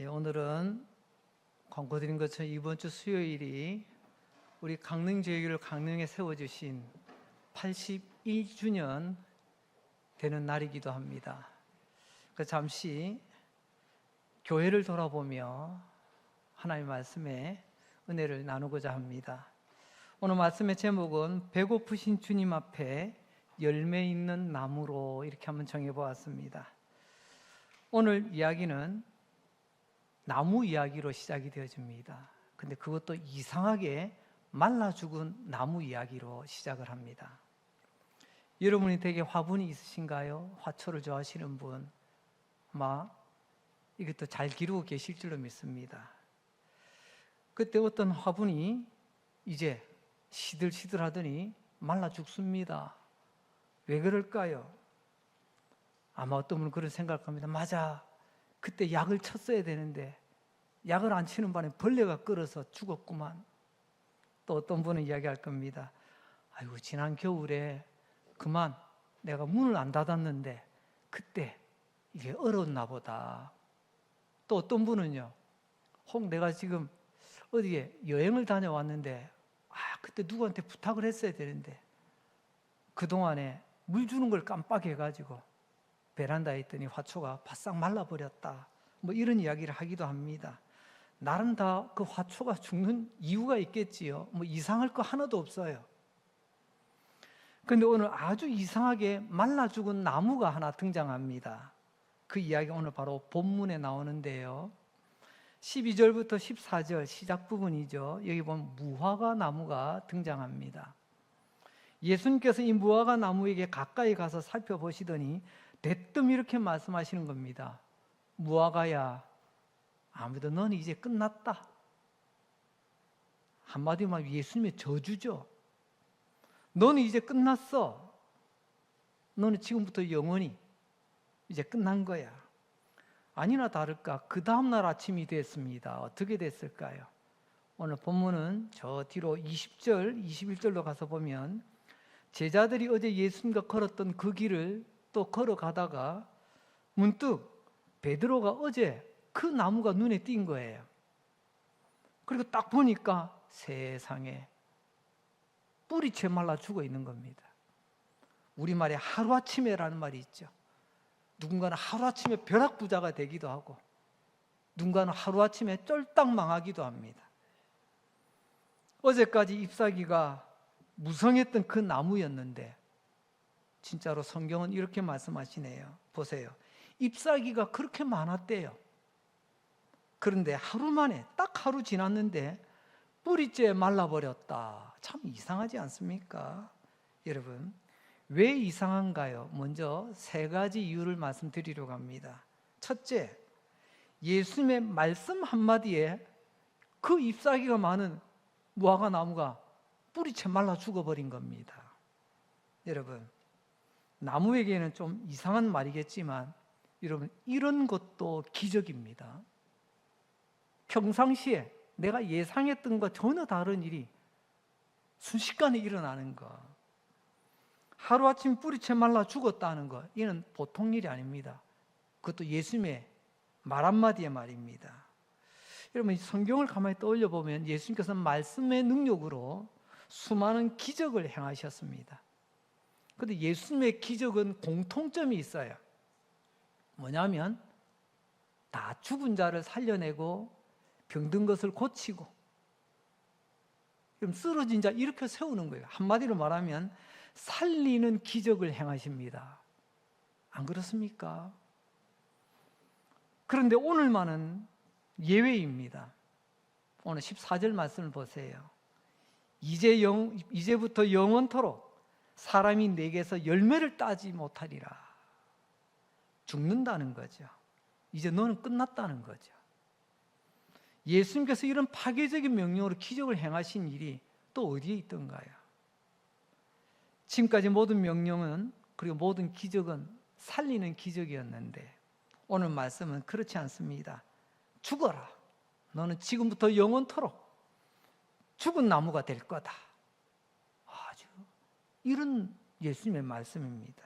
오늘은 권고드린 것처럼 이번 주 수요일이 우리 강릉제일교회를 강릉에 세워주신 81주년 되는 날이기도 합니다. 잠시 교회를 돌아보며 하나님의 말씀에 은혜를 나누고자 합니다. 오늘 말씀의 제목은 배고프신 주님 앞에 열매 있는 나무로 이렇게 한번 정해보았습니다. 오늘 이야기는 나무 이야기로 시작이 되어집니다. 근데 그것도 이상하게 말라 죽은 나무 이야기로 시작을 합니다. 여러분이 되게 화분이 있으신가요? 화초를 좋아하시는 분 아마 이것도 잘 기르고 계실 줄로 믿습니다. 그때 어떤 화분이 이제 시들시들하더니 말라 죽습니다. 왜 그럴까요? 아마 어떤 분은 그런 생각을 합니다. 맞아, 그때 약을 쳤어야 되는데 약을 안 치는 바람에 벌레가 끌어서 죽었구만. 또 어떤 분은 이야기할 겁니다. 아이고, 지난 겨울에 그만 내가 문을 안 닫았는데 그때 이게 얼었나 보다. 또 어떤 분은요, 혹 내가 지금 어디에 여행을 다녀왔는데 그때 누구한테 부탁을 했어야 되는데 그동안에 물 주는 걸 깜빡해가지고 베란다에 있더니 화초가 바싹 말라버렸다. 뭐 이런 이야기를 하기도 합니다. 나름 다 그 화초가 죽는 이유가 있겠지요. 뭐 이상할 거 하나도 없어요. 그런데 오늘 아주 이상하게 말라 죽은 나무가 하나 등장합니다. 그 이야기가 오늘 바로 본문에 나오는데요. 12절부터 14절 시작 부분이죠. 여기 보면 무화과 나무가 등장합니다. 예수님께서 이 무화과 나무에게 가까이 가서 살펴보시더니 대뜸 이렇게 말씀하시는 겁니다. 무화과야, 아무래도 너는 이제 끝났다. 한마디로 말하면 예수님의 저주죠. 너는 이제 끝났어. 너는 지금부터 영원히 이제 끝난 거야. 아니나 다를까 그 다음날 아침이 됐습니다. 어떻게 됐을까요? 오늘 본문은 저 뒤로 20절, 21절로 가서 보면 제자들이 어제 예수님과 걸었던 그 길을 또 걸어가다가 문득 베드로가 어제 그 나무가 눈에 띈 거예요. 그리고 딱 보니까 세상에 뿌리채 말라 죽어 있는 겁니다. 우리말에 하루아침에라는 말이 있죠. 누군가는 하루아침에 벼락부자가 되기도 하고 누군가는 하루아침에 쫄딱 망하기도 합니다. 어제까지 잎사귀가 무성했던 그 나무였는데 진짜로 성경은 이렇게 말씀하시네요. 보세요. 잎사귀가 그렇게 많았대요. 그런데 하루 만에 딱 하루 지났는데 뿌리째 말라버렸다. 참 이상하지 않습니까? 여러분, 왜 이상한가요? 먼저 세 가지 이유를 말씀드리려고 합니다. 첫째, 예수님의 말씀 한마디에 그 잎사귀가 많은 무화과 나무가 뿌리채 말라 죽어버린 겁니다. 여러분, 나무에게는 좀 이상한 말이겠지만 여러분, 이런 것도 기적입니다. 평상시에 내가 예상했던 것 전혀 다른 일이 순식간에 일어나는 것. 하루아침 뿌리채 말라 죽었다는 것, 이는 보통 일이 아닙니다. 그것도 예수님의 말 한마디의 말입니다. 여러분, 성경을 가만히 떠올려 보면 예수님께서는 말씀의 능력으로 수많은 기적을 행하셨습니다. 그런데 예수님의 기적은 공통점이 있어요. 뭐냐면 다 죽은 자를 살려내고 병든 것을 고치고 쓰러진 자 일으켜 세우는 거예요. 한마디로 말하면 살리는 기적을 행하십니다. 안 그렇습니까? 그런데 오늘만은 예외입니다. 오늘 14절 말씀을 보세요. 이제부터 영원토록 사람이 내게서 열매를 따지 못하리라. 죽는다는 거죠. 이제 너는 끝났다는 거죠. 예수님께서 이런 파괴적인 명령으로 기적을 행하신 일이 또 어디에 있던가요? 지금까지 모든 명령은, 그리고 모든 기적은 살리는 기적이었는데 오늘 말씀은 그렇지 않습니다. 죽어라. 너는 지금부터 영원토록 죽은 나무가 될 거다. 아주 이런 예수님의 말씀입니다.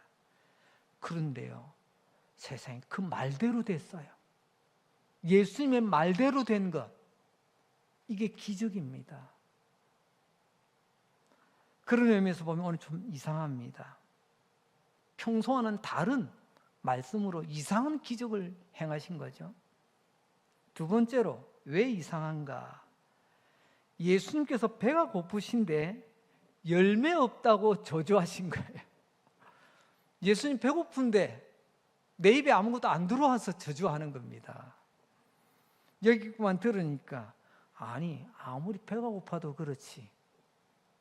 그런데요, 세상에 그 말대로 됐어요. 예수님의 말대로 된 것, 이게 기적입니다. 그런 의미에서 보면 오늘 좀 이상합니다. 평소와는 다른 말씀으로 이상한 기적을 행하신 거죠. 두 번째로 왜 이상한가? 예수님께서 배가 고프신데 열매 없다고 저주하신 거예요. 예수님 배고픈데 내 입에 아무것도 안 들어와서 저주하는 겁니다. 여기만 들으니까 아니 아무리 배가 고파도 그렇지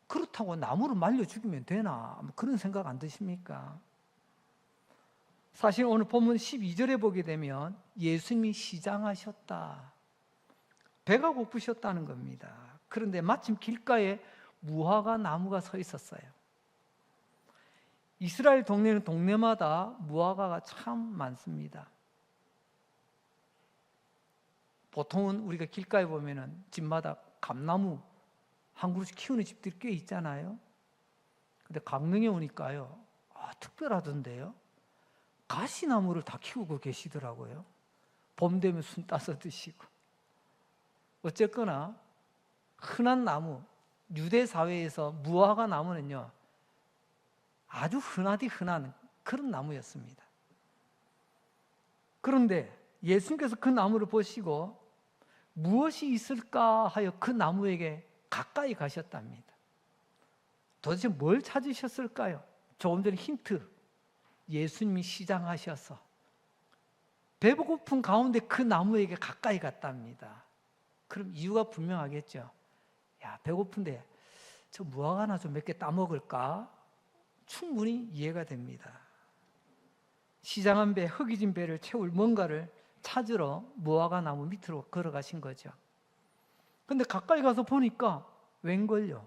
그렇다고 나무를 말려 죽이면 되나? 그런 생각 안 드십니까? 사실 오늘 본문 12절에 보게 되면 예수님이 시장하셨다. 배가 고프셨다는 겁니다. 그런데 마침 길가에 무화과 나무가 서 있었어요. 이스라엘 동네는 동네마다 무화과가 참 많습니다. 보통은 우리가 길가에 보면은 집마다 감나무 한 그루씩 키우는 집들이 꽤 있잖아요. 근데 강릉에 오니까요, 특별하던데요. 가시나무를 다 키우고 계시더라고요. 봄 되면 순 따서 드시고. 어쨌거나 흔한 나무, 유대 사회에서 무화과 나무는요, 아주 흔하디 흔한 그런 나무였습니다. 그런데 예수님께서 그 나무를 보시고 무엇이 있을까 하여 그 나무에게 가까이 가셨답니다. 도대체 뭘 찾으셨을까요? 조금 전에 힌트, 예수님이 시장하셔서 배고픈 가운데 그 나무에게 가까이 갔답니다. 그럼 이유가 분명하겠죠. 야, 배고픈데 저 무화과나 좀 몇 개 따먹을까? 충분히 이해가 됩니다. 시장한 배, 허기진 배를 채울 뭔가를 찾으러 무화과 나무 밑으로 걸어가신 거죠. 근데 가까이 가서 보니까 웬걸요?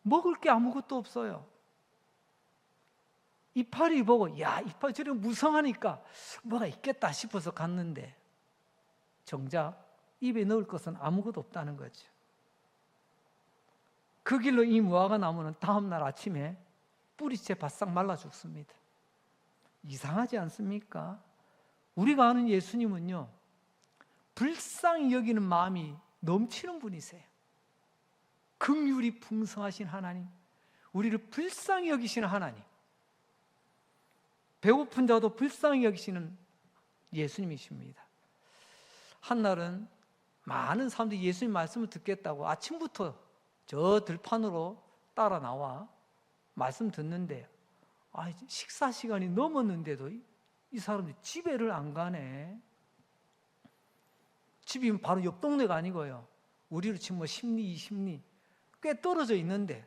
먹을 게 아무것도 없어요. 이파리 보고 야, 이파리 저렇게 무성하니까 뭐가 있겠다 싶어서 갔는데 정작 입에 넣을 것은 아무것도 없다는 거죠. 그 길로 이 무화과 나무는 다음날 아침에 뿌리채 바싹 말라 죽습니다. 이상하지 않습니까? 우리가 아는 예수님은요, 불쌍히 여기는 마음이 넘치는 분이세요. 긍휼이 풍성하신 하나님, 우리를 불쌍히 여기시는 하나님, 배고픈 자도 불쌍히 여기시는 예수님이십니다. 한날은 많은 사람들이 예수님 말씀을 듣겠다고 아침부터 저 들판으로 따라 나와 말씀 듣는데 식사 시간이 넘었는데도 이 사람들이 집에를 안 가네. 집이 바로 옆 동네가 아니고요, 우리로 치면 10리, 20리 꽤 떨어져 있는데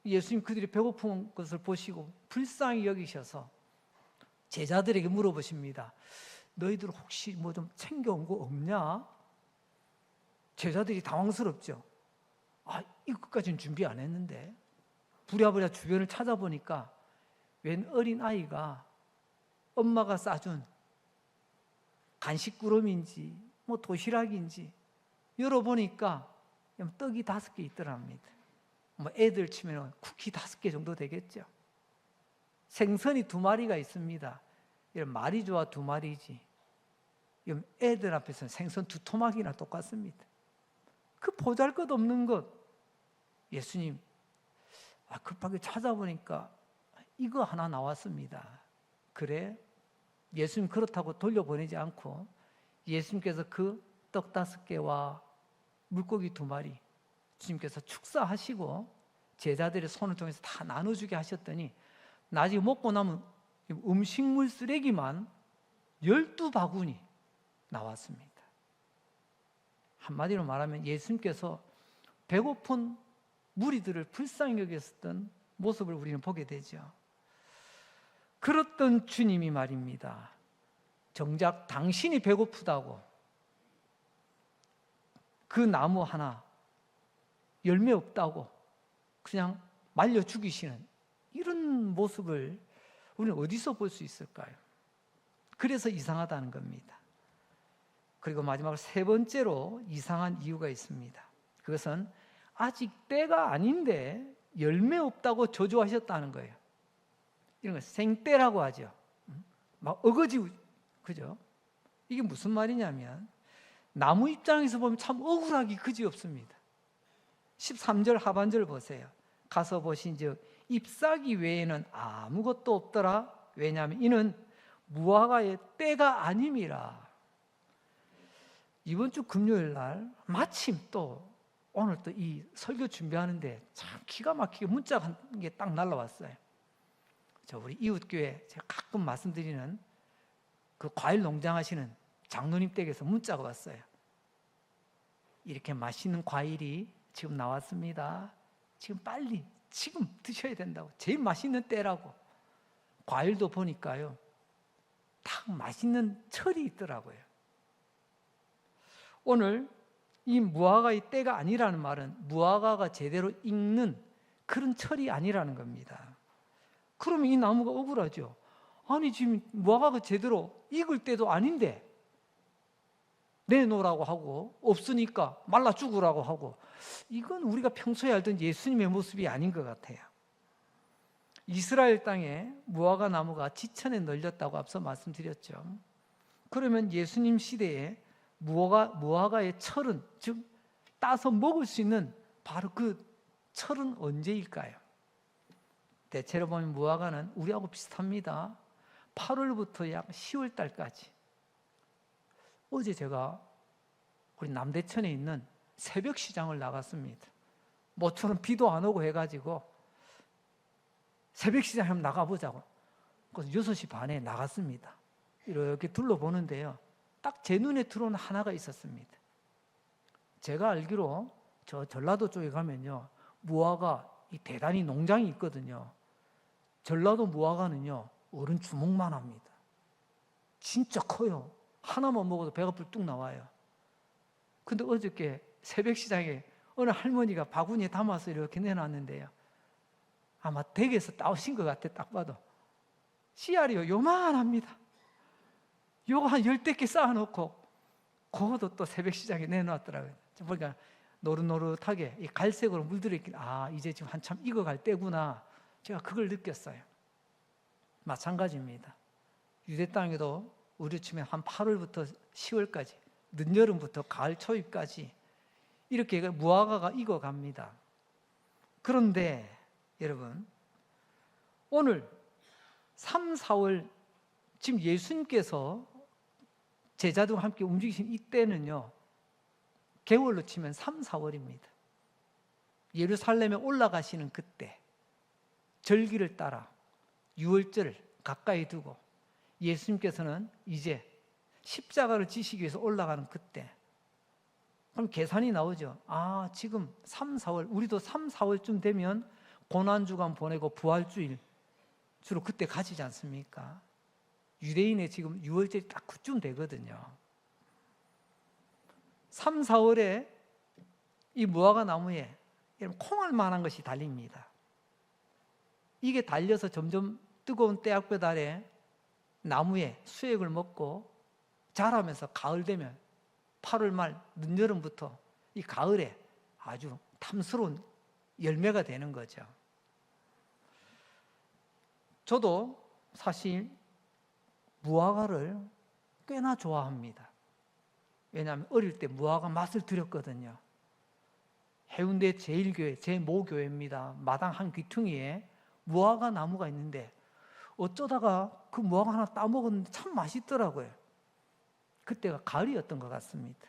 예수님 그들이 배고픈 것을 보시고 불쌍히 여기셔서 제자들에게 물어보십니다. 너희들 혹시 뭐 좀 챙겨온 거 없냐? 제자들이 당황스럽죠. 이것까지는 준비 안 했는데. 부랴부랴 주변을 찾아보니까 웬 어린 아이가 엄마가 싸준 간식구름인지 뭐 도시락인지 열어보니까 떡이 5개 있더랍니다. 뭐 애들 치면 쿠키 5개 정도 되겠죠. 생선이 2마리가 있습니다. 이런 말이 좋아 2마리지. 애들 앞에서는 생선 2토막이나 똑같습니다. 그 보잘것없는 것, 예수님 급하게 찾아보니까 이거 하나 나왔습니다. 그래? 예수님 그렇다고 돌려보내지 않고 예수님께서 그 떡 5개와 물고기 2마리 주님께서 축사하시고 제자들의 손을 통해서 다 나눠주게 하셨더니 나중에 먹고 남은 음식물 쓰레기만 12바구니 나왔습니다. 한마디로 말하면 예수님께서 배고픈 무리들을 불쌍히 여겼던 모습을 우리는 보게 되죠. 그렇던 주님이 말입니다. 정작 당신이 배고프다고 그 나무 하나 열매 없다고 그냥 말려 죽이시는 이런 모습을 우리는 어디서 볼 수 있을까요? 그래서 이상하다는 겁니다. 그리고 마지막으로 3번째로 이상한 이유가 있습니다. 그것은 아직 때가 아닌데 열매 없다고 저주하셨다는 거예요. 이런 거 생때라고 하죠. 막 어거지, 그죠? 이게 무슨 말이냐면 나무 입장에서 보면 참 억울하기 그지없습니다. 13절 하반절 보세요. 가서 보신즉 잎사귀 외에는 아무것도 없더라. 왜냐하면 이는 무화과의 때가 아님이라. 이번 주 금요일 날 마침 또 오늘 또 이 설교 준비하는데 참 기가 막히게 문자가 한 개 딱 날라왔어요. 저 우리 이웃교회 제가 가끔 말씀드리는 그 과일 농장 하시는 장로님 댁에서 문자가 왔어요. 이렇게 맛있는 과일이 지금 나왔습니다. 지금 빨리 지금 드셔야 된다고. 제일 맛있는 때라고. 과일도 보니까요 딱 맛있는 철이 있더라고요. 오늘 이 무화과의 때가 아니라는 말은 무화과가 제대로 익는 그런 철이 아니라는 겁니다. 그러면 이 나무가 억울하죠. 아니 지금 무화과가 제대로 익을 때도 아닌데 내놓으라고 하고 없으니까 말라 죽으라고 하고, 이건 우리가 평소에 알던 예수님의 모습이 아닌 것 같아요. 이스라엘 땅에 무화과 나무가 지천에 널렸다고 앞서 말씀드렸죠. 그러면 예수님 시대에 무화과의 철은, 즉 따서 먹을 수 있는 바로 그 철은 언제일까요? 대체로 보면 무화과는 우리하고 비슷합니다. 8월부터 약 10월 달까지. 어제 제가 우리 남대천에 있는 새벽 시장을 나갔습니다. 모처럼 비도 안 오고 해가지고 새벽 시장에 한번 나가보자고. 그래서 6시 반에 나갔습니다. 이렇게 둘러보는데요, 딱 제 눈에 들어오는 하나가 있었습니다. 제가 알기로 저 전라도 쪽에 가면요 무화과 이 대단히 농장이 있거든요. 전라도 무화과는요 어른 주먹만 합니다. 진짜 커요. 하나만 먹어도 배가 불뚝 나와요. 근데 어저께 새벽 시장에 어느 할머니가 바구니에 담아서 이렇게 내놨는데요, 아마 댁에서 따오신 것 같아. 딱 봐도 씨알이요 요만합니다. 요거 한 10대 개 쌓아놓고 그것도 또 새벽 시장에 내놨더라고요. 보니까 노릇노릇하게 이 갈색으로 물들어 있긴, 아 이제 지금 한참 익어갈 때구나. 제가 그걸 느꼈어요. 마찬가지입니다. 유대 땅에도 우리 치면 한 8월부터 10월까지, 늦여름부터 가을 초입까지 이렇게 무화과가 익어갑니다. 그런데 여러분, 오늘 3, 4월 지금 예수님께서 제자들과 함께 움직이신 이때는요 겨울로 치면 3, 4월입니다. 예루살렘에 올라가시는 그때 절기를 따라 6월절을 가까이 두고 예수님께서는 이제 십자가를 지시기 위해서 올라가는 그때, 그럼 계산이 나오죠. 아 지금 3, 4월, 우리도 3, 4월쯤 되면 고난주간 보내고 부활주일 주로 그때 가지지 않습니까? 유대인의 지금 6월절이 딱 그쯤 되거든요. 3, 4월에 이 무화과 나무에 콩알 만한 것이 달립니다. 이게 달려서 점점 뜨거운 때약볕 아래 나무에 수액을 먹고 자라면서 가을 되면 8월 말 늦여름부터 이 가을에 아주 탐스러운 열매가 되는 거죠. 저도 사실 무화과를 꽤나 좋아합니다. 왜냐하면 어릴 때 무화과 맛을 들였거든요. 해운대 제1교회, 제5교회입니다. 마당 한 귀퉁이에 무화과 나무가 있는데 어쩌다가 그 무화과 하나 따먹었는데 참 맛있더라고요. 그때가 가을이었던 것 같습니다.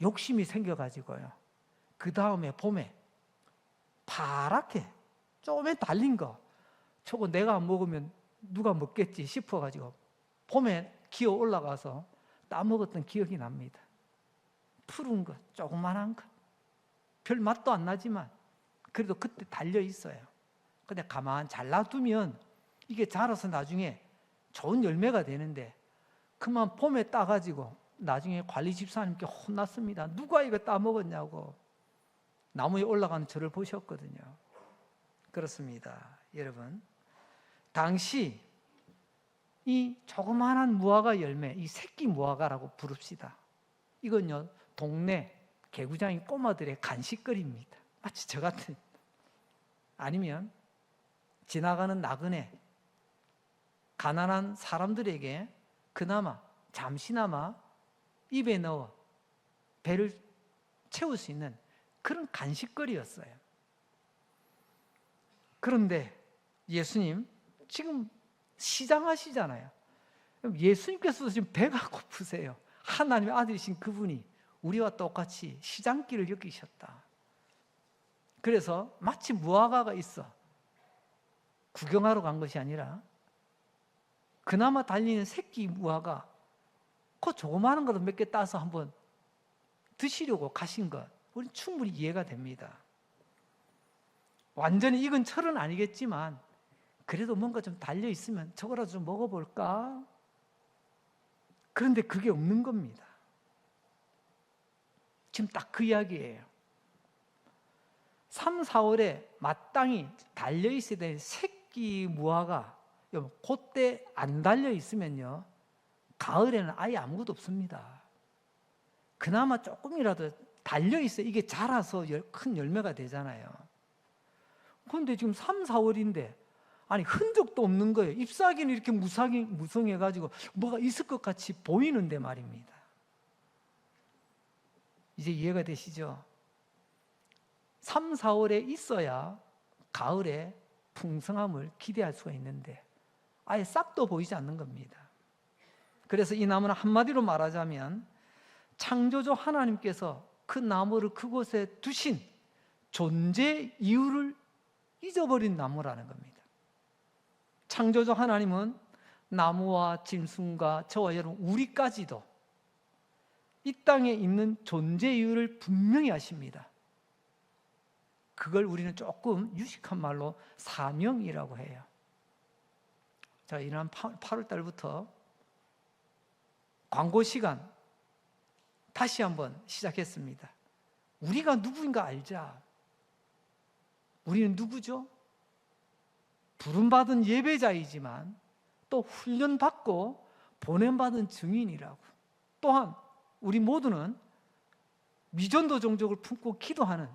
욕심이 생겨가지고요, 그 다음에 봄에 파랗게 쪼매 달린 거, 저거 내가 안 먹으면 누가 먹겠지 싶어가지고 봄에 기어 올라가서 따먹었던 기억이 납니다. 푸른 거, 조그만한 거, 별 맛도 안 나지만 그래도 그때 달려 있어요. 근데 가만 잘 놔두면 이게 자라서 나중에 좋은 열매가 되는데, 그만 봄에 따가지고 나중에 관리 집사님께 혼났습니다. 누가 이거 따먹었냐고. 나무에 올라가는 저를 보셨거든요. 그렇습니다. 여러분, 당시 이 조그마한 무화과 열매, 이 새끼 무화과라고 부릅시다. 이건요 동네 개구장이 꼬마들의 간식거리입니다. 마치 저 같은, 아니면 지나가는 나그네 가난한 사람들에게 그나마 잠시나마 입에 넣어 배를 채울 수 있는 그런 간식거리였어요. 그런데 예수님 지금 시장하시잖아요. 예수님께서도 지금 배가 고프세요. 하나님의 아들이신 그분이 우리와 똑같이 시장길을 여기셨다. 그래서 마치 무화과가 있어 구경하러 간 것이 아니라 그나마 달리는 새끼 무화과 그 조그마한 거로 몇 개 따서 한번 드시려고 가신 것, 우리는 충분히 이해가 됩니다. 완전히 익은 철은 아니겠지만 그래도 뭔가 좀 달려있으면 저거라도 좀 먹어볼까? 그런데 그게 없는 겁니다. 지금 딱 그 이야기예요. 3, 4월에 마땅히 달려있어야 될 새끼 무화과, 그때 안 달려있으면요 가을에는 아예 아무것도 없습니다. 그나마 조금이라도 달려있어야 이게 자라서 큰 열매가 되잖아요. 그런데 지금 3, 4월인데 아니 흔적도 없는 거예요. 잎사귀는 이렇게 무성해가지고 뭐가 있을 것 같이 보이는데 말입니다. 이제 이해가 되시죠? 3, 4월에 있어야 가을에 풍성함을 기대할 수가 있는데 아예 싹도 보이지 않는 겁니다. 그래서 이 나무는 한마디로 말하자면 창조주 하나님께서 그 나무를 그곳에 두신 존재 이유를 잊어버린 나무라는 겁니다. 창조주 하나님은 나무와 짐승과 저와 여러분 우리까지도 이 땅에 있는 존재 이유를 분명히 아십니다. 그걸 우리는 조금 유식한 말로 사명이라고 해요. 자, 이날 8월 달부터 광고 시간 다시 한번 시작했습니다. 우리가 누구인가 알자. 우리는 누구죠? 부름받은 예배자이지만 또 훈련받고 보냄받은 증인이라고. 또한 우리 모두는 미전도 종족을 품고 기도하는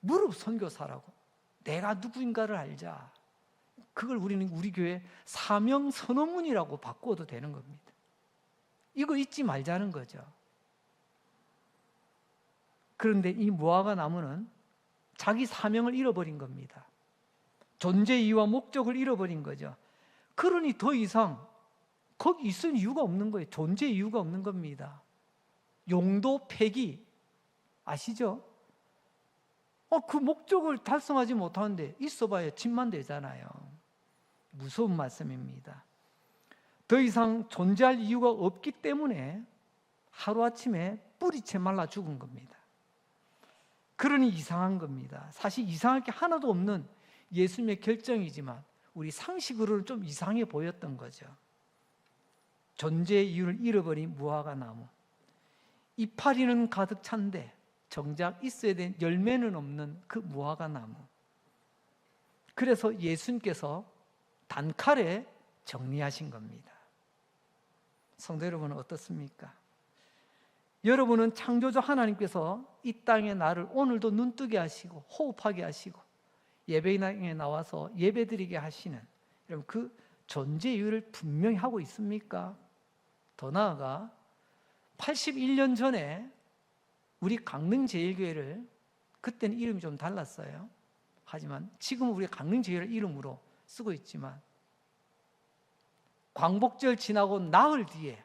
무릎 선교사라고. 내가 누구인가를 알자. 그걸 우리는 우리 교회 사명 선언문이라고 바꿔도 되는 겁니다. 이거 잊지 말자는 거죠. 그런데 이 무화과 나무는 자기 사명을 잃어버린 겁니다. 존재 이유와 목적을 잃어버린 거죠. 그러니 더 이상 거기 있을 이유가 없는 거예요. 존재 이유가 없는 겁니다. 용도 폐기 아시죠? 그 목적을 달성하지 못하는데 있어봐야 짐만 되잖아요. 무서운 말씀입니다. 더 이상 존재할 이유가 없기 때문에 하루아침에 뿌리채 말라 죽은 겁니다. 그러니 이상한 겁니다. 사실 이상할 게 하나도 없는 예수님의 결정이지만 우리 상식으로는 좀 이상해 보였던 거죠. 존재의 이유를 잃어버린 무화과 나무. 이파리는 가득 찬데 정작 있어야 된 열매는 없는 그 무화과 나무. 그래서 예수님께서 단칼에 정리하신 겁니다. 성도 여러분은 어떻습니까? 여러분은 창조주 하나님께서 이 땅에 나를 오늘도 눈뜨게 하시고 호흡하게 하시고 예배당에 나와서 예배드리게 하시는 여러분 그 존재 이유를 분명히 하고 있습니까? 더 나아가 81년 전에 우리 강릉제일교회를 그때는 이름이 좀 달랐어요. 하지만 지금 우리 강릉제일을 이름으로 쓰고 있지만 광복절 지나고 나흘 뒤에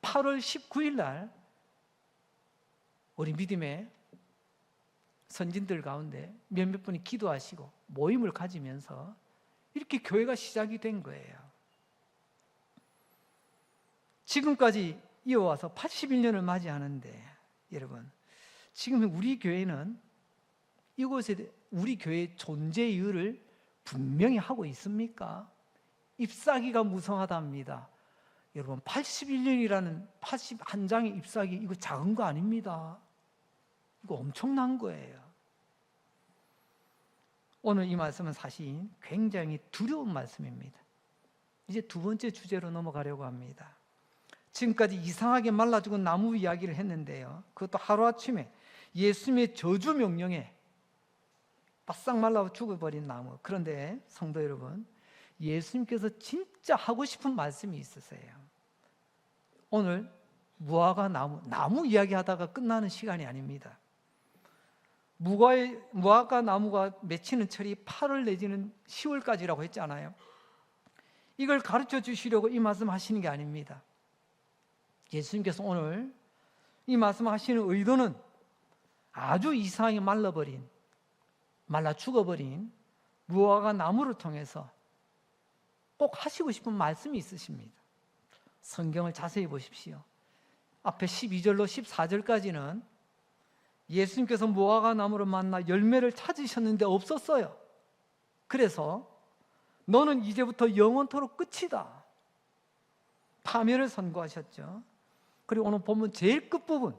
8월 19일 날 우리 믿음의 선진들 가운데 몇몇 분이 기도하시고 모임을 가지면서 이렇게 교회가 시작이 된 거예요. 지금까지 이어와서 81년을 맞이하는데 여러분 지금 우리 교회는 이곳에 우리 교회의 존재 이유를 분명히 하고 있습니까? 잎사귀가 무성하답니다. 여러분 81년이라는 81장의 잎사귀 이거 작은 거 아닙니다. 이거 엄청난 거예요. 오늘 이 말씀은 사실 굉장히 두려운 말씀입니다. 이제 두 번째 주제로 넘어가려고 합니다. 지금까지 이상하게 말라 죽은 나무 이야기를 했는데요. 그것도 하루아침에 예수님의 저주 명령에 바싹 말라 죽어버린 나무. 그런데 성도 여러분, 예수님께서 진짜 하고 싶은 말씀이 있으세요. 오늘 무화과 나무 이야기하다가 끝나는 시간이 아닙니다. 무화과 나무가 맺히는 철이 8월 내지는 10월까지라고 했잖아요. 이걸 가르쳐 주시려고 이 말씀 하시는 게 아닙니다. 예수님께서 오늘 이 말씀 하시는 의도는 아주 이상하게 말라 죽어버린 무화과 나무를 통해서 꼭 하시고 싶은 말씀이 있으십니다. 성경을 자세히 보십시오. 앞에 12절로 14절까지는 예수님께서 무화과 나무를 만나 열매를 찾으셨는데 없었어요. 그래서 너는 이제부터 영원토록 끝이다, 파멸을 선고하셨죠. 그리고 오늘 본문 제일 끝부분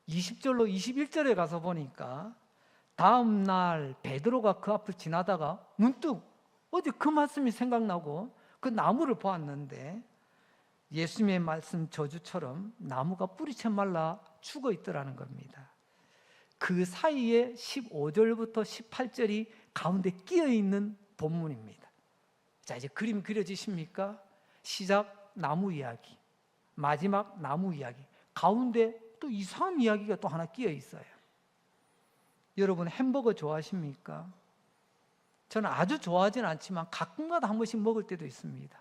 20절로 21절에 가서 보니까 다음 날 베드로가 그 앞을 지나다가 문득 어제 그 말씀이 생각나고 그 나무를 보았는데 예수님의 말씀 저주처럼 나무가 뿌리채 말라 죽어 있더라는 겁니다. 그 사이에 15절부터 18절이 가운데 끼어 있는 본문입니다. 자, 이제 그림 그려지십니까? 시작 나무 이야기, 마지막 나무 이야기, 가운데 또 이상한 이야기가 또 하나 끼어 있어요. 여러분 햄버거 좋아하십니까? 저는 아주 좋아하지는 않지만 가끔가다 한 번씩 먹을 때도 있습니다.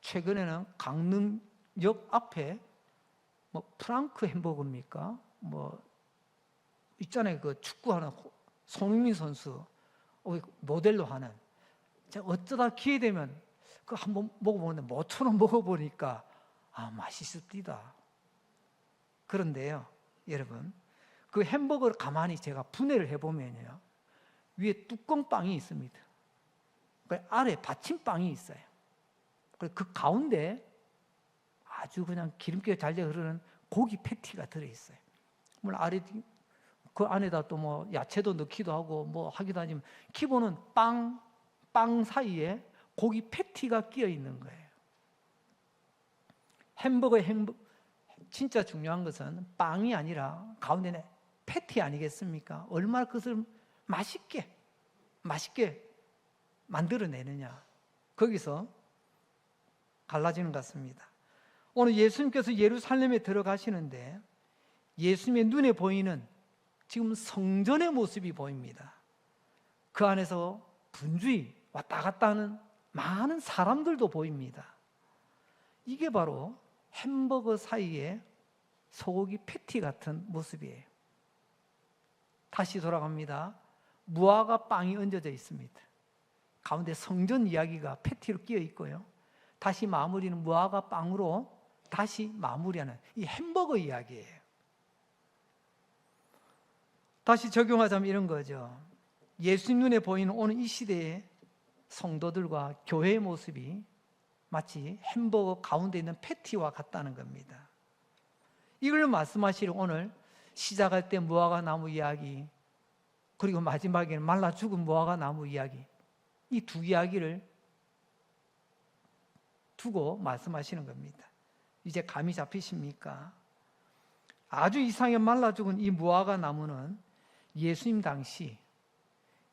최근에는 강릉역 앞에 프랑크 햄버거입니까? 있잖아요. 그 축구하는 손흥민 선수 모델로 하는. 제가 어쩌다 기회 되면 그 한번 먹어보는데 모처럼 먹어보니까 맛있습니다. 그런데요, 여러분, 그 햄버거를 가만히 제가 분해를 해보면요, 위에 뚜껑빵이 있습니다. 아래 받침빵이 있어요. 그 가운데 아주 그냥 기름기가 잘잘 흐르는 고기 패티가 들어있어요. 물론 아래 그 안에다 또 야채도 넣기도 하고 하기도 하지만 기본은 빵 사이에 고기 패티가 끼어 있는 거예요. 햄버거 진짜 중요한 것은 빵이 아니라 가운데는 패티 아니겠습니까? 얼마나 그것을 맛있게 만들어내느냐, 거기서 갈라지는 것 같습니다. 오늘 예수님께서 예루살렘에 들어가시는데 예수님의 눈에 보이는 지금 성전의 모습이 보입니다. 그 안에서 분주히 왔다 갔다 하는 많은 사람들도 보입니다. 이게 바로 햄버거 사이에 소고기 패티 같은 모습이에요. 다시 돌아갑니다. 무화과 빵이 얹어져 있습니다. 가운데 성전 이야기가 패티로 끼어 있고요. 다시 마무리는 무화과 빵으로 다시 마무리하는 이 햄버거 이야기예요. 다시 적용하자면 이런 거죠. 예수님 눈에 보이는 오늘 이 시대의 성도들과 교회의 모습이 마치 햄버거 가운데 있는 패티와 같다는 겁니다. 이걸 말씀하시려 오늘 시작할 때 무화과 나무 이야기, 그리고 마지막에는 말라 죽은 무화과 나무 이야기, 이 두 이야기를 두고 말씀하시는 겁니다. 이제 감이 잡히십니까? 아주 이상하게 말라 죽은 이 무화과 나무는 예수님 당시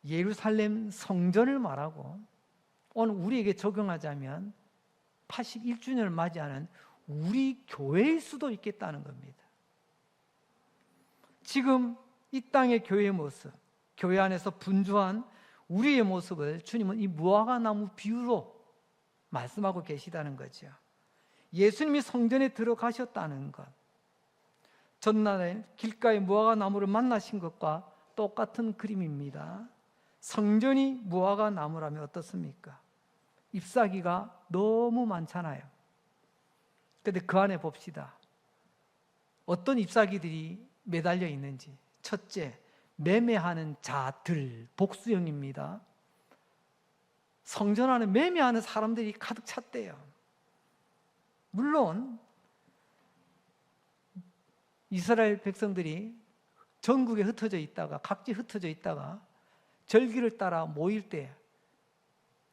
예루살렘 성전을 말하고 오늘 우리에게 적용하자면 81주년을 맞이하는 우리 교회일 수도 있겠다는 겁니다. 지금 이 땅의 교회의 모습, 교회 안에서 분주한 우리의 모습을 주님은 이 무화과 나무 비유로 말씀하고 계시다는 거죠. 예수님이 성전에 들어가셨다는 것, 전날에 길가의 무화과 나무를 만나신 것과 똑같은 그림입니다. 성전이 무화과 나무라면 어떻습니까? 잎사귀가 너무 많잖아요. 그런데 그 안에 봅시다. 어떤 잎사귀들이 매달려 있는지. 첫째, 매매하는 자들, 복수형입니다. 성전 안에 매매하는 사람들이 가득 찼대요. 물론 이스라엘 백성들이 전국에 흩어져 있다가 각지 흩어져 있다가 절기를 따라 모일 때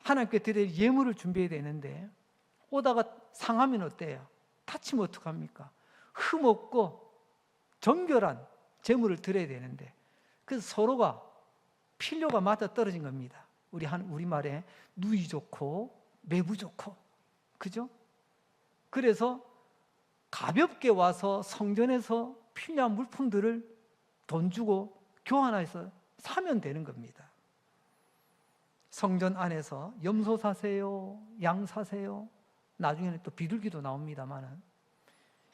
하나님께 드릴 예물을 준비해야 되는데 오다가 상하면 어때요? 다치면 어떡합니까? 흠없고 정결한 제물을 드려야 되는데 그래서 서로가 필요가 맞아 떨어진 겁니다. 우리말에 누이 좋고 매부 좋고, 그죠? 그래서 가볍게 와서 성전에서 필요한 물품들을 돈 주고 교환해서 사면 되는 겁니다. 성전 안에서 염소 사세요, 양 사세요, 나중에는 또 비둘기도 나옵니다만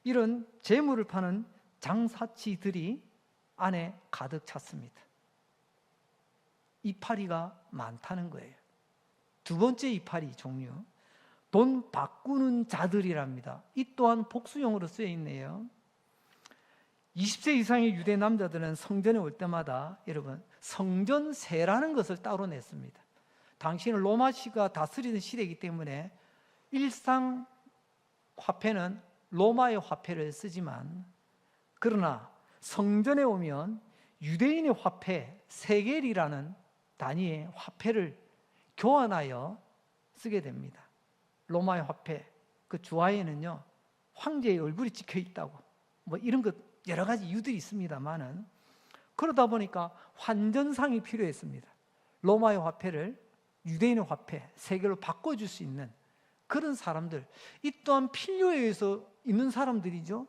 이런 재물을 파는 장사치들이 안에 가득 찼습니다. 이파리가 많다는 거예요. 두 번째 이파리 종류, 돈 바꾸는 자들이랍니다. 이 또한 복수용어로 쓰여 있네요. 20세 이상의 유대 남자들은 성전에 올 때마다 여러분 성전세라는 것을 따로 냈습니다. 당시는 로마시가 다스리는 시대이기 때문에 일상 화폐는 로마의 화폐를 쓰지만, 그러나 성전에 오면 유대인의 화폐 세겔이라는 단위의 화폐를 교환하여 쓰게 됩니다. 로마의 화폐, 그 주화에는요 황제의 얼굴이 찍혀 있다고 뭐 이런 것 여러 가지 이유들이 있습니다만은, 그러다 보니까 환전상이 필요했습니다. 로마의 화폐를 유대인의 화폐 세겔로 바꿔줄 수 있는 그런 사람들, 이 또한 필요에 의해서 있는 사람들이죠.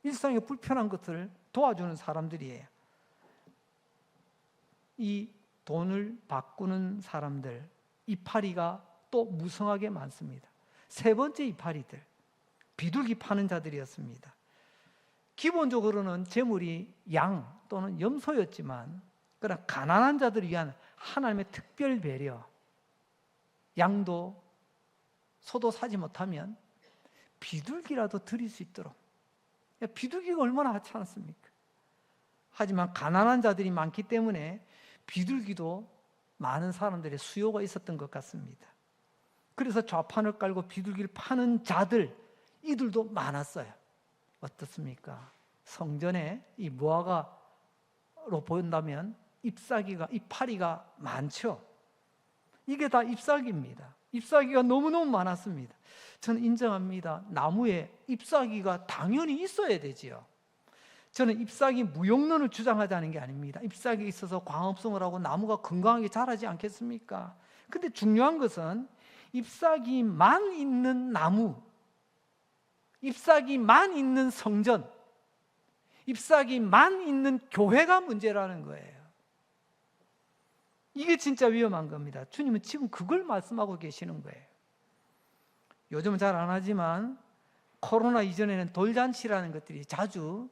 일상에 불편한 것들을 도와주는 사람들이에요. 이 돈을 바꾸는 사람들, 이파리가 또 무성하게 많습니다. 세 번째 이파리들, 비둘기 파는 자들이었습니다. 기본적으로는 재물이 양 또는 염소였지만, 그러나 가난한 자들을 위한 하나님의 특별 배려, 양도 소도 사지 못하면 비둘기라도 드릴 수 있도록, 비둘기가 얼마나 하찮습니까? 하지만 가난한 자들이 많기 때문에 비둘기도 많은 사람들의 수요가 있었던 것 같습니다. 그래서 좌판을 깔고 비둘기를 파는 자들, 이들도 많았어요. 어떻습니까? 성전에 이 무화과로 보인다면 잎사귀가 많죠. 이게 다 잎사귀입니다. 잎사귀가 너무너무 많았습니다. 저는 인정합니다. 나무에 잎사귀가 당연히 있어야 되지요. 저는 잎사귀 무용론을 주장하자는 게 아닙니다. 잎사귀가 있어서 광합성을 하고 나무가 건강하게 자라지 않겠습니까? 근데 중요한 것은 잎사귀만 있는 나무, 잎사귀만 있는 성전, 잎사귀만 있는 교회가 문제라는 거예요. 이게 진짜 위험한 겁니다. 주님은 지금 그걸 말씀하고 계시는 거예요. 요즘은 잘 안 하지만 코로나 이전에는 돌잔치라는 것들이 자주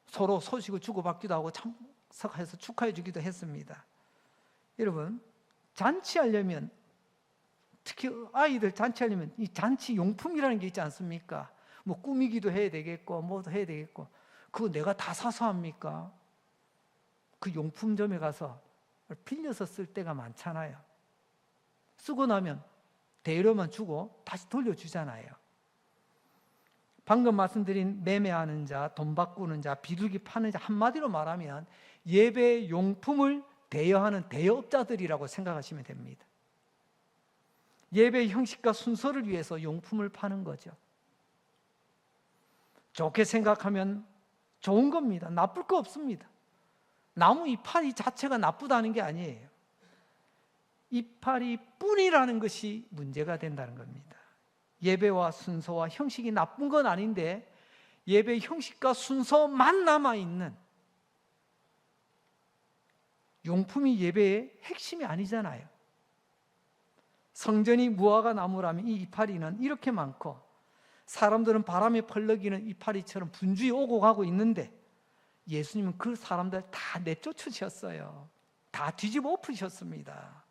서로 소식을 주고받기도 하고 참석해서 축하해 주기도 했습니다. 여러분, 잔치하려면, 특히 아이들 잔치하려면 이 잔치 용품이라는 게 있지 않습니까? 뭐 꾸미기도 해야 되겠고 뭐도 해야 되겠고, 그거 내가 다 사서 합니까? 그 용품점에 가서 빌려서 쓸 때가 많잖아요. 쓰고 나면 대여료만 주고 다시 돌려주잖아요. 방금 말씀드린 매매하는 자, 돈 바꾸는 자, 비둘기 파는 자, 한마디로 말하면 예배 용품을 대여하는 대여업자들이라고 생각하시면 됩니다. 예배 형식과 순서를 위해서 용품을 파는 거죠. 좋게 생각하면 좋은 겁니다. 나쁠 거 없습니다. 나무 이파리 자체가 나쁘다는 게 아니에요. 이파리 뿐이라는 것이 문제가 된다는 겁니다. 예배와 순서와 형식이 나쁜 건 아닌데, 예배 형식과 순서만 남아있는 용품이 예배의 핵심이 아니잖아요. 성전이 무화과 나무라면 이 이파리는 이렇게 많고, 사람들은 바람에 펄럭이는 이파리처럼 분주히 오고 가고 있는데, 예수님은 그 사람들 다 내쫓으셨어요. 다 뒤집어 엎으셨습니다.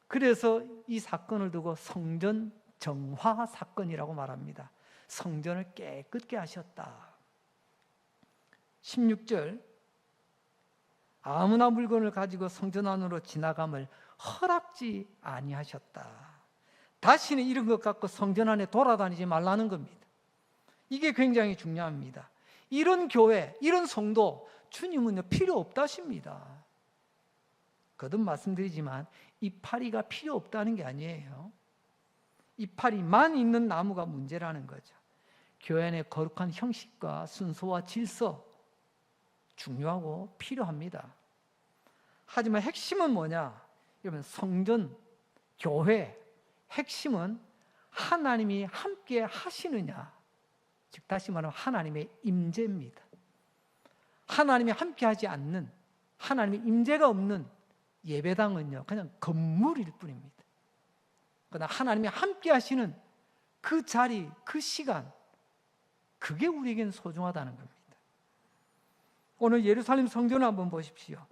그래서 이 사건을 두고 성전 정화 사건이라고 말합니다. 성전을 깨끗게 하셨다. 16절, 아무나 물건을 가지고 성전 안으로 지나감을 허락지 아니하셨다. 다시는 이런 것 갖고 성전 안에 돌아다니지 말라는 겁니다. 이게 굉장히 중요합니다. 이런 교회, 이런 성도 주님은 필요 없다십니다. 거듭 말씀드리지만 이파리가 필요 없다는 게 아니에요. 이파리만 있는 나무가 문제라는 거죠. 교회 안의 거룩한 형식과 순서와 질서 중요하고 필요합니다. 하지만 핵심은 뭐냐? 여러분, 성전, 교회 핵심은 하나님이 함께 하시느냐? 즉 다시 말하면 하나님의 임재입니다. 하나님이 함께 하지 않는, 하나님의 임재가 없는 예배당은요, 그냥 건물일 뿐입니다. 그러나 하나님이 함께 하시는 그 자리, 그 시간, 그게 우리에게는 소중하다는 겁니다. 오늘 예루살렘 성전을 한번 보십시오.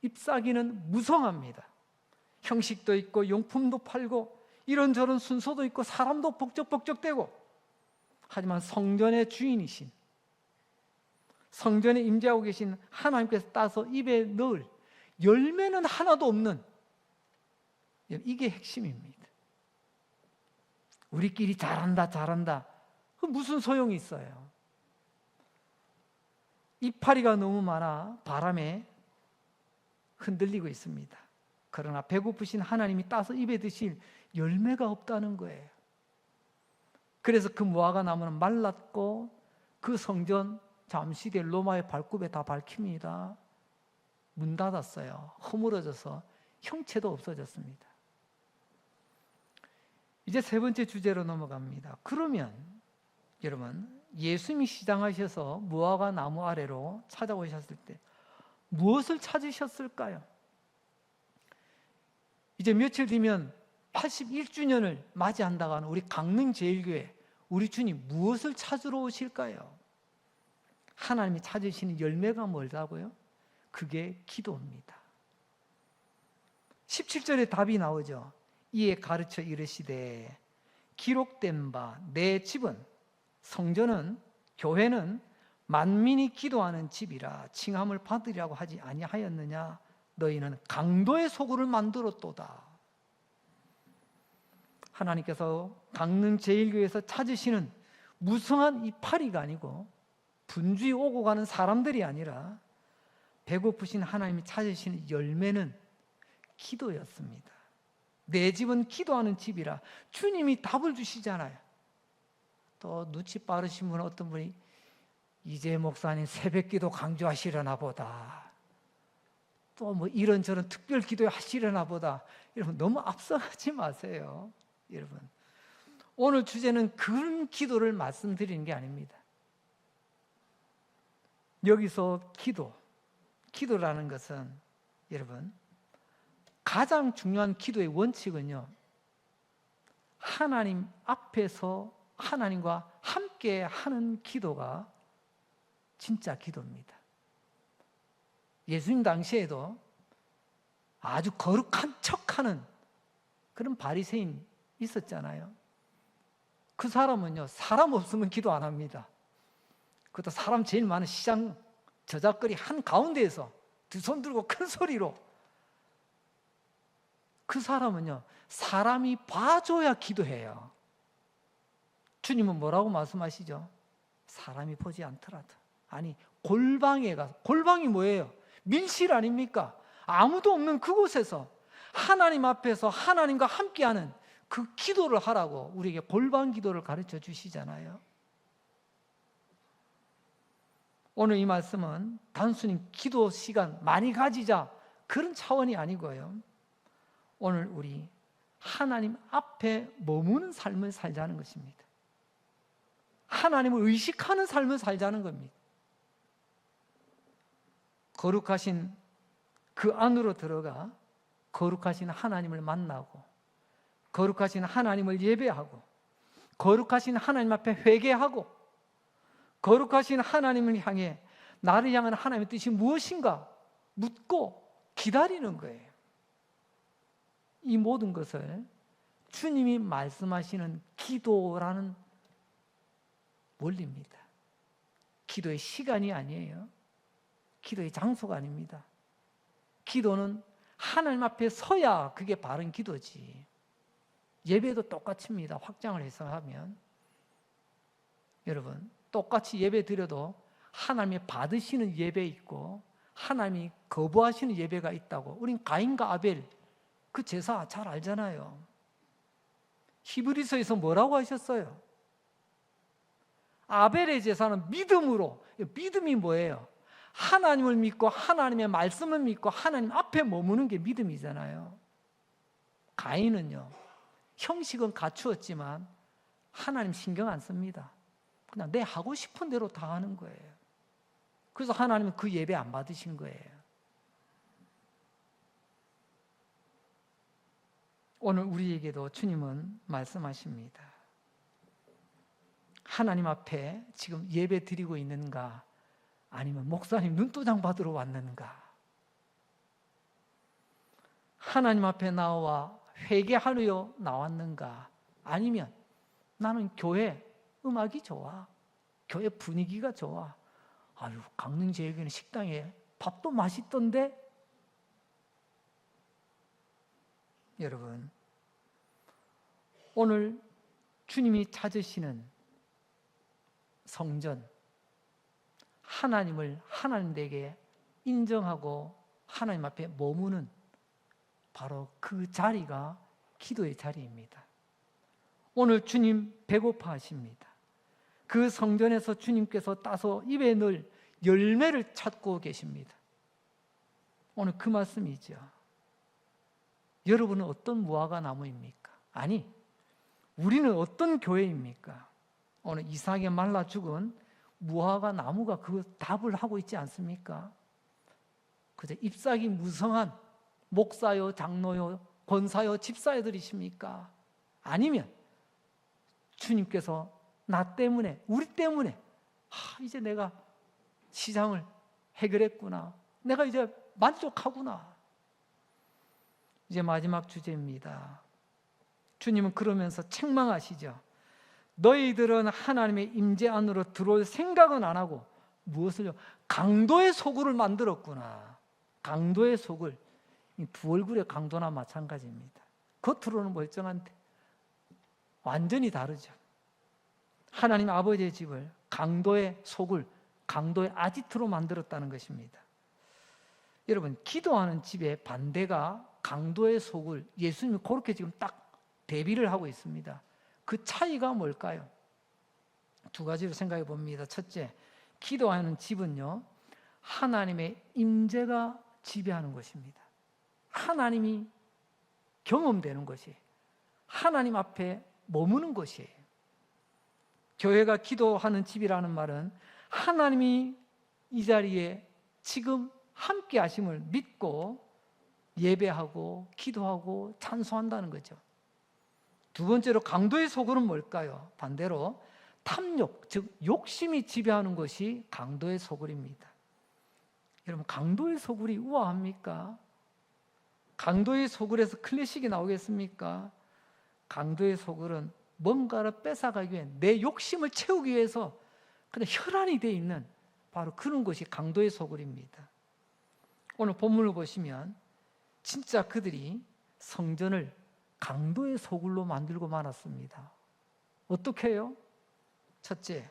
잎사귀는 무성합니다. 형식도 있고 용품도 팔고 이런저런 순서도 있고 사람도 복적복적대고, 하지만 성전의 주인이신, 성전에 임재하고 계신 하나님께서 따서 입에 넣을 열매는 하나도 없는, 이게 핵심입니다. 우리끼리 잘한다 그 무슨 소용이 있어요? 이파리가 너무 많아 바람에 흔들리고 있습니다. 그러나 배고프신 하나님이 따서 입에 드실 열매가 없다는 거예요. 그래서 그 무화과 나무는 말랐고 그 성전 잠시 뒤에 로마의 발굽에 다 밝힙니다. 문 닫았어요. 허물어져서 형체도 없어졌습니다. 이제 세 번째 주제로 넘어갑니다. 그러면 여러분, 예수님이 시장하셔서 무화과 나무 아래로 찾아오셨을 때 무엇을 찾으셨을까요? 이제 며칠 뒤면 81주년을 맞이한다고 하는 우리 강릉제일교회, 우리 주님 무엇을 찾으러 오실까요? 하나님이 찾으시는 열매가 뭐라고요? 그게 기도입니다. 17절에 답이 나오죠. 이에 가르쳐 이르시되 기록된 바 내 집은, 성전은, 교회는 만민이 기도하는 집이라 칭함을 받으리라고 하지 아니하였느냐? 너희는 강도의 소굴을 만들었도다. 하나님께서 강릉제일교회에서 찾으시는 무성한 이파리가 아니고 분주히 오고 가는 사람들이 아니라 배고프신 하나님이 찾으시는 열매는 기도였습니다. 내 집은 기도하는 집이라 주님이 답을 주시잖아요. 또 눈치 빠르신 분은 어떤 분이 이재 목사님 새벽기도 강조하시려나 보다, 또 뭐 이런저런 특별 기도 하시려나 보다. 여러분 너무 앞서가지 마세요. 여러분 오늘 주제는 그런 기도를 말씀드리는 게 아닙니다. 여기서 기도라는 것은 여러분 가장 중요한 기도의 원칙은요, 하나님 앞에서 하나님과 함께 하는 기도가 진짜 기도입니다. 예수님 당시에도 아주 거룩한 척하는 그런 바리새인 있었잖아요. 그 사람은요, 사람 없으면 기도 안 합니다. 그것도 사람 제일 많은 시장 저작거리 한가운데에서 두 손 들고 큰 소리로, 그 사람은요 사람이 봐줘야 기도해요. 주님은 뭐라고 말씀하시죠? 사람이 보지 않더라도. 아니 골방에 가서, 골방이 뭐예요? 밀실 아닙니까? 아무도 없는 그곳에서 하나님 앞에서 하나님과 함께하는 그 기도를 하라고 우리에게 골방 기도를 가르쳐 주시잖아요. 오늘 이 말씀은 단순히 기도 시간 많이 가지자 그런 차원이 아니고요, 오늘 우리 하나님 앞에 머무는 삶을 살자는 것입니다. 하나님을 의식하는 삶을 살자는 겁니다. 거룩하신 그 안으로 들어가 거룩하신 하나님을 만나고, 거룩하신 하나님을 예배하고, 거룩하신 하나님 앞에 회개하고, 거룩하신 하나님을 향해 나를 향한 하나님의 뜻이 무엇인가 묻고 기다리는 거예요. 이 모든 것을 주님이 말씀하시는 기도라는 원리입니다. 기도의 시간이 아니에요. 기도의 장소가 아닙니다. 기도는 하나님 앞에 서야 그게 바른 기도지. 예배도 똑같습니다. 확장을 해서 하면 여러분 똑같이 예배 드려도 하나님이 받으시는 예배 있고 하나님이 거부하시는 예배가 있다고. 우린 가인과 아벨 그 제사 잘 알잖아요. 히브리서에서 뭐라고 하셨어요? 아벨의 제사는 믿음으로. 믿음이 뭐예요? 하나님을 믿고 하나님의 말씀을 믿고 하나님 앞에 머무는 게 믿음이잖아요. 가인은요 형식은 갖추었지만 하나님 신경 안 씁니다. 그냥 내 하고 싶은 대로 다 하는 거예요. 그래서 하나님은 그 예배 안 받으신 거예요. 오늘 우리에게도 주님은 말씀하십니다. 하나님 앞에 지금 예배 드리고 있는가? 아니면 목사님 눈도장 받으러 왔는가? 하나님 앞에 나와 회개하려 나왔는가? 아니면 나는 교회 음악이 좋아, 교회 분위기가 좋아, 아유 강릉제일교회는 식당에 밥도 맛있던데? 여러분, 오늘 주님이 찾으시는 성전, 하나님을 하나님에게 인정하고 하나님 앞에 머무는 바로 그 자리가 기도의 자리입니다. 오늘 주님 배고파하십니다. 그 성전에서 주님께서 따서 입에 넣을 열매를 찾고 계십니다. 오늘 그 말씀이죠. 여러분은 어떤 무화과 나무입니까? 아니, 우리는 어떤 교회입니까? 오늘 이상하게 말라 죽은 무화과 나무가 그 답을 하고 있지 않습니까? 그저 잎사귀 무성한 목사요, 장로요, 권사요, 집사여들이십니까? 아니면 주님께서 나 때문에, 우리 때문에 이제 내가 시장을 해결했구나, 내가 이제 만족하구나. 이제 마지막 주제입니다. 주님은 그러면서 책망하시죠. 너희들은 하나님의 임재 안으로 들어올 생각은 안 하고 무엇을요? 강도의 소굴을 만들었구나. 강도의 소굴. 두 얼굴의 강도나 마찬가지입니다. 겉으로는 멀쩡한데 완전히 다르죠. 하나님 아버지의 집을 강도의 소굴, 강도의 아지트로 만들었다는 것입니다. 여러분, 기도하는 집의 반대가 강도의 소굴, 예수님이 그렇게 지금 딱 대비를 하고 있습니다. 그 차이가 뭘까요? 두 가지로 생각해 봅니다. 첫째, 기도하는 집은요, 하나님의 임재가 지배하는 것입니다. 하나님이 경험되는 것이, 하나님 앞에 머무는 것이에요. 교회가 기도하는 집이라는 말은 하나님이 이 자리에 지금 함께 하심을 믿고 예배하고 기도하고 찬송한다는 거죠. 두 번째로 강도의 소굴은 뭘까요? 반대로 탐욕, 즉 욕심이 지배하는 것이 강도의 소굴입니다. 여러분, 강도의 소굴이 우아합니까? 강도의 소굴에서 클래식이 나오겠습니까? 강도의 소굴은 뭔가를 뺏어가기 위해, 내 욕심을 채우기 위해서 그냥 혈안이 되어 있는 바로 그런 것이 강도의 소굴입니다. 오늘 본문을 보시면 진짜 그들이 성전을 강도의 소굴로 만들고 말았습니다. 어떻게 해요? 첫째,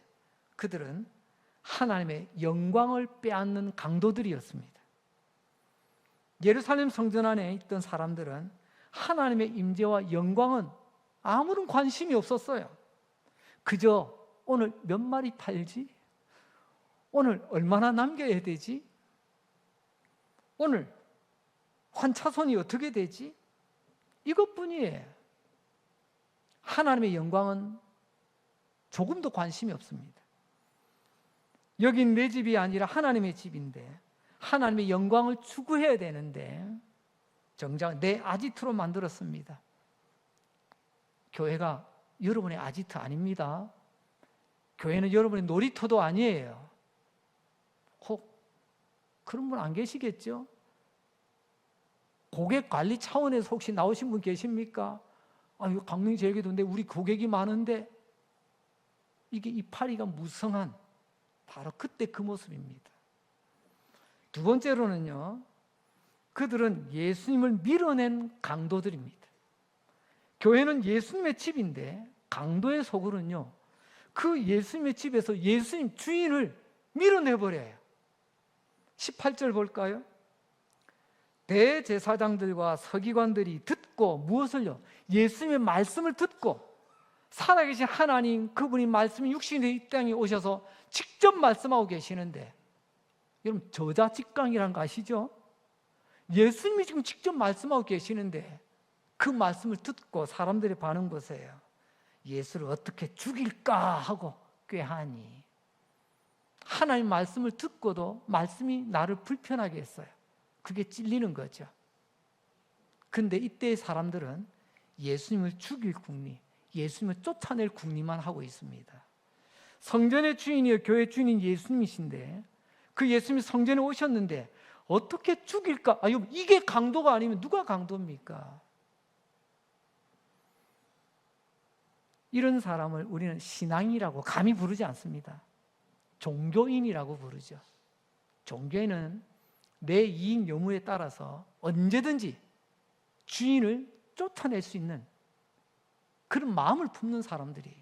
그들은 하나님의 영광을 빼앗는 강도들이었습니다. 예루살렘 성전 안에 있던 사람들은 하나님의 임재와 영광은 아무런 관심이 없었어요. 그저 오늘 몇 마리 팔지? 오늘 얼마나 남겨야 되지? 오늘 환차손이 어떻게 되지? 이것뿐이에요. 하나님의 영광은 조금도 관심이 없습니다. 여긴 내 집이 아니라 하나님의 집인데, 하나님의 영광을 추구해야 되는데 정작 내 아지트로 만들었습니다. 교회가 여러분의 아지트 아닙니다. 교회는 여러분의 놀이터도 아니에요. 혹 그런 분 안 계시겠죠? 고객 관리 차원에서 혹시 나오신 분 계십니까? 이거 강릉제일교회인데 우리 고객이 많은데, 이게 이파리가 무성한 바로 그때 그 모습입니다. 두 번째로는요, 그들은 예수님을 밀어낸 강도들입니다. 교회는 예수님의 집인데 강도의 소굴은요, 그 예수님의 집에서 예수님 주인을 밀어내버려요. 18절 볼까요? 대제사장들과 서기관들이 듣고 무엇을요? 예수님의 말씀을 듣고, 살아계신 하나님, 그분이 말씀이 육신의 이 땅에 오셔서 직접 말씀하고 계시는데, 여러분 저자직강이라는 거 아시죠? 예수님이 지금 직접 말씀하고 계시는데 그 말씀을 듣고 사람들의 반응 보세요. 예수를 어떻게 죽일까 하고 꾀하니 하나님 말씀을 듣고도 말씀이 나를 불편하게 했어요. 그게 찔리는 거죠. 근데 이때의 사람들은 예수님을 죽일 궁리, 예수님을 쫓아낼 궁리만 하고 있습니다. 성전의 주인이요 교회 주인인 예수님이신데 그 예수님이 성전에 오셨는데 어떻게 죽일까? 이게 강도가 아니면 누가 강도입니까? 이런 사람을 우리는 신앙이라고 감히 부르지 않습니다. 종교인이라고 부르죠. 종교인은 내 이익 요무에 따라서 언제든지 주인을 쫓아낼 수 있는 그런 마음을 품는 사람들이에요.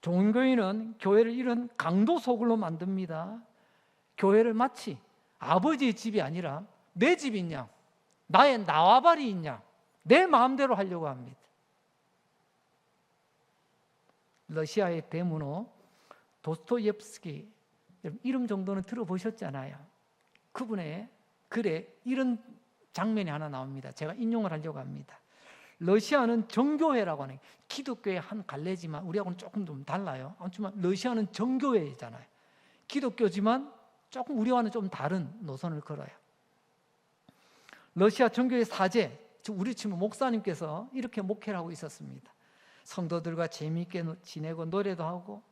종교인은 교회를 이런 강도 소굴로 만듭니다. 교회를 마치 아버지의 집이 아니라 내 집인 양, 나의 나와바리인 양, 내 마음대로 하려고 합니다. 러시아의 대문호 도스토옙스키, 이름 정도는 들어보셨잖아요. 그분의 글에 이런 장면이 하나 나옵니다. 제가 인용을 하려고 합니다. 러시아는 정교회라고 하는 기독교의 한 갈래지만 우리하고는 조금 좀 달라요. 하지만 러시아는 정교회잖아요. 기독교지만 조금 우리와는 좀 다른 노선을 걸어요. 러시아 정교회 사제, 우리 친구 목사님께서 이렇게 목회를 하고 있었습니다. 성도들과 재미있게 지내고 노래도 하고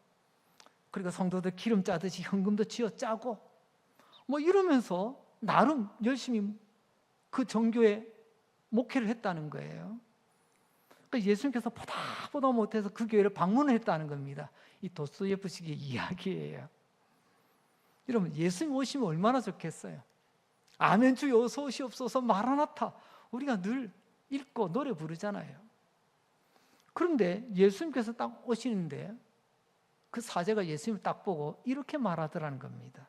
그리고 성도들 기름 짜듯이 헌금도 쥐어 짜고 이러면서 나름 열심히 그 정교회 목회를 했다는 거예요. 그러니까 예수님께서 보다 못해서 그 교회를 방문을 했다는 겁니다. 이 도스토옙스키의 이야기예요. 여러분, 예수님 오시면 얼마나 좋겠어요. 아멘 주여 어서 오시옵소서 마라나타 우리가 늘 읽고 노래 부르잖아요. 그런데 예수님께서 딱 오시는데 그 사제가 예수님을 딱 보고 이렇게 말하더라는 겁니다.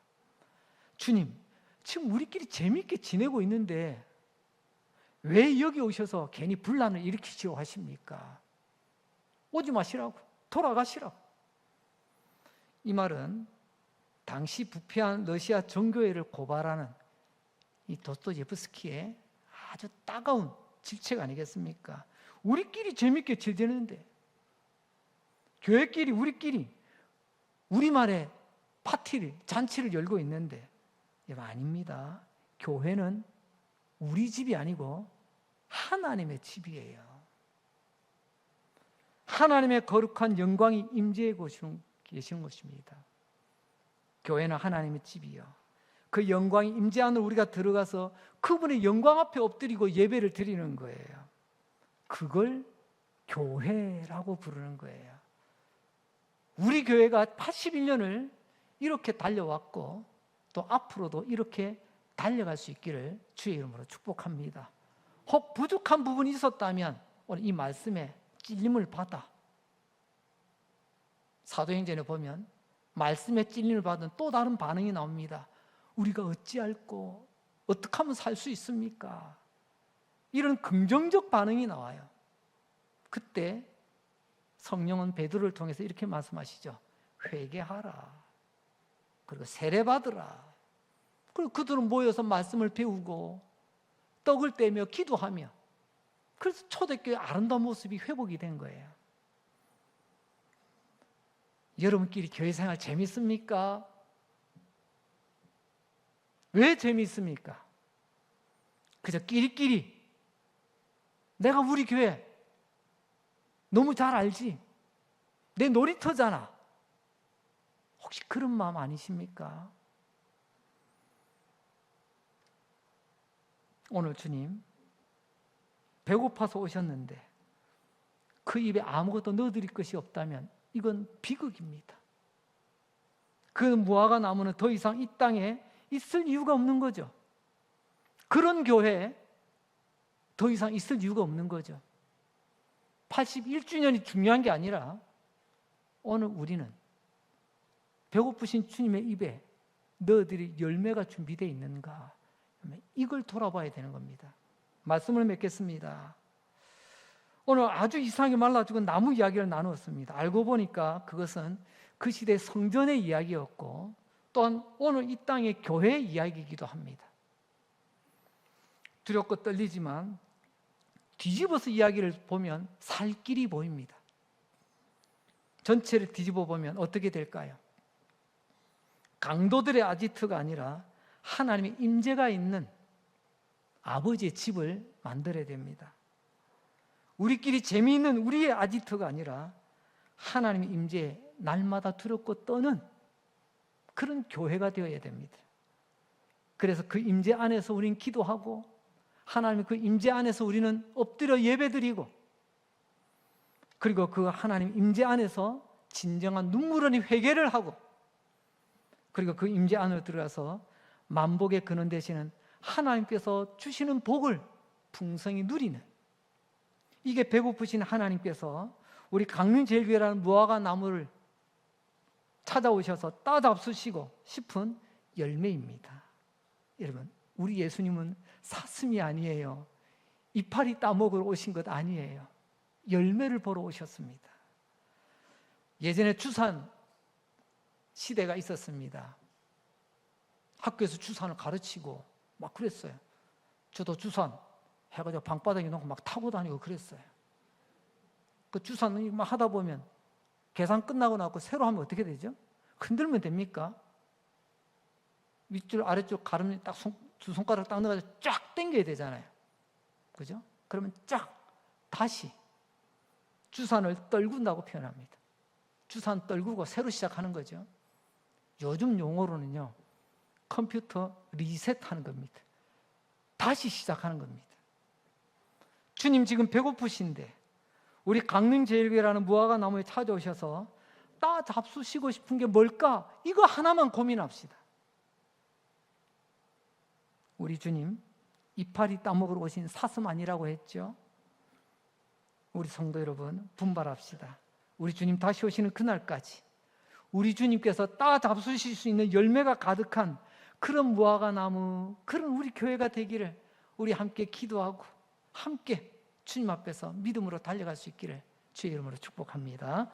주님, 지금 우리끼리 재미있게 지내고 있는데 왜 여기 오셔서 괜히 분란을 일으키시려고 하십니까? 오지 마시라고, 돌아가시라고. 이 말은 당시 부패한 러시아 정교회를 고발하는 이 도스토옙스키의 아주 따가운 질책 아니겠습니까? 우리끼리 재밌게 지내는데 교회끼리 우리끼리 우리만의 파티를, 잔치를 열고 있는데 아닙니다. 교회는 우리 집이 아니고 하나님의 집이에요. 하나님의 거룩한 영광이 임재해 계시는 곳입니다. 교회는 하나님의 집이요. 그 영광이 임재 안으로 우리가 들어가서 그분의 영광 앞에 엎드리고 예배를 드리는 거예요. 그걸 교회라고 부르는 거예요. 우리 교회가 81년을 이렇게 달려왔고 또 앞으로도 이렇게 달려갈 수 있기를 주의 이름으로 축복합니다. 혹 부족한 부분이 있었다면 오늘 이 말씀에 찔림을 받아 사도행전에 보면 말씀에 찔림을 받은 또 다른 반응이 나옵니다. 우리가 어찌할꼬 어떻게 하면 살 수 있습니까? 이런 긍정적 반응이 나와요. 그때 성령은 베드로를 통해서 이렇게 말씀하시죠. 회개하라. 그리고 세례받으라. 그리고 그들은 모여서 말씀을 배우고 떡을 떼며 기도하며 그래서 초대교회의 아름다운 모습이 회복이 된 거예요. 여러분끼리 교회 생활 재밌습니까? 왜 재밌습니까? 그저 끼리끼리 내가 우리 교회 너무 잘 알지? 내 놀이터잖아. 혹시 그런 마음 아니십니까? 오늘 주님 배고파서 오셨는데 그 입에 아무것도 넣어드릴 것이 없다면 이건 비극입니다. 그 무화과 나무는 더 이상 이 땅에 있을 이유가 없는 거죠. 그런 교회 더 이상 있을 이유가 없는 거죠. 81주년이 중요한 게 아니라 오늘 우리는 배고프신 주님의 입에 너희들이 열매가 준비되어 있는가, 이걸 돌아봐야 되는 겁니다. 말씀을 맺겠습니다. 오늘 아주 이상하게 말라 죽은 나무 이야기를 나누었습니다. 알고 보니까 그것은 그 시대 성전의 이야기였고 또한 오늘 이 땅의 교회의 이야기이기도 합니다. 두렵고 떨리지만 뒤집어서 이야기를 보면 살 길이 보입니다. 전체를 뒤집어 보면 어떻게 될까요? 강도들의 아지트가 아니라 하나님의 임재가 있는 아버지의 집을 만들어야 됩니다. 우리끼리 재미있는 우리의 아지트가 아니라 하나님의 임재에 날마다 두렵고 떠는 그런 교회가 되어야 됩니다. 그래서 그 임재 안에서 우리는 기도하고 하나님의 그 임재 안에서 우리는 엎드려 예배드리고 그리고 그 하나님 임재 안에서 진정한 눈물 흘린 회개를 하고 그리고 그 임재 안으로 들어가서 만복의 근원 되시는 하나님께서 주시는 복을 풍성히 누리는 이게 배고프신 하나님께서 우리 강릉제일교회라는 무화과 나무를 찾아오셔서 따잡수시고 싶은 열매입니다. 여러분, 우리 예수님은 사슴이 아니에요. 이파리 따먹으러 오신 것 아니에요. 열매를 보러 오셨습니다. 예전에 주산 시대가 있었습니다. 학교에서 주산을 가르치고 막 그랬어요. 저도 주산 해가지고 방바닥에 놓고 막 타고 다니고 그랬어요. 그 주산 막 하다 보면 계산 끝나고 나고 새로 하면 어떻게 되죠? 흔들면 됩니까? 윗줄 아래줄 가르면 딱 두 손가락 딱 넣어가지고 쫙 당겨야 되잖아요. 그죠? 그러면 쫙 다시 주산을 떨군다고 표현합니다. 주산 떨구고 새로 시작하는 거죠. 요즘 용어로는요, 컴퓨터 리셋하는 겁니다. 다시 시작하는 겁니다. 주님 지금 배고프신데 우리 강릉제일교회라는 무화과 나무에 찾아오셔서 따 잡수시고 싶은 게 뭘까? 이거 하나만 고민합시다. 우리 주님 이파리 따먹으러 오신 사슴 아니라고 했죠? 우리 성도 여러분 분발합시다. 우리 주님 다시 오시는 그날까지 우리 주님께서 따 잡수실 수 있는 열매가 가득한 그런 무화과 나무, 그런 우리 교회가 되기를 우리 함께 기도하고 함께 주님 앞에서 믿음으로 달려갈 수 있기를 주의 이름으로 축복합니다.